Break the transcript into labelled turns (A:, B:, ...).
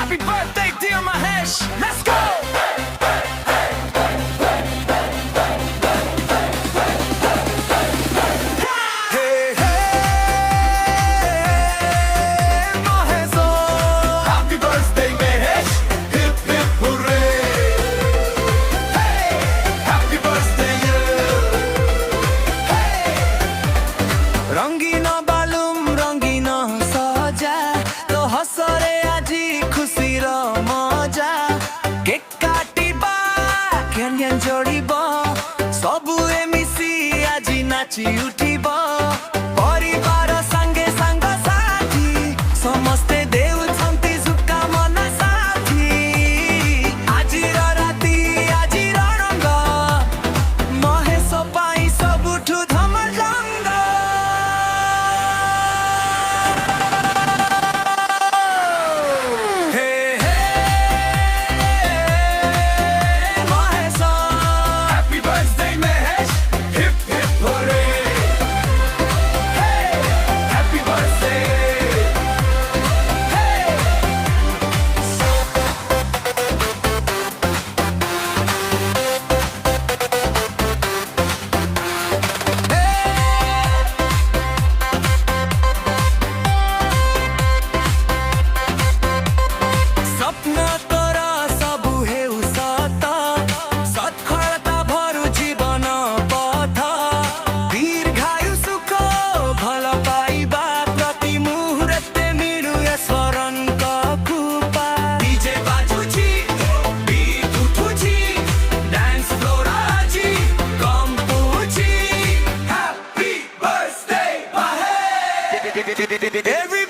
A: Happy birthday, dear Mahesh. Let's go. Hey, hey, Mahesh. Happy birthday, Mahesh. Hip, hip, hooray. Hey, happy birthday, you. Hey. रंगीना बालूम रंगीना सजा तो हसरे आजी खुशी रो मजा cake काटिबा Kenyon जोड़िबा सबु एमिसी आजी नाची उठिबा परिवार संगे संग साथी समस्ते देउछन्ति शुभकामना साथी आजिर राति आजिर रंग महेश पाई सबुठु धमरंग Happy birthday, Mahesh. Hip, hip, hooray. Hey, happy birthday. Hey. सपना तोरा सबु हेउ सत सत्फलता भरु जीवन पथ दीर्घायु सुख भल पाइबा प्रति मुहूर्ते मिलु ईश्वरଙ୍କ कृपा डीजे बाजुची बीट उठुची डांस फ्लोर आजी कंपुची हैप्पी बर्थडे Mahesh.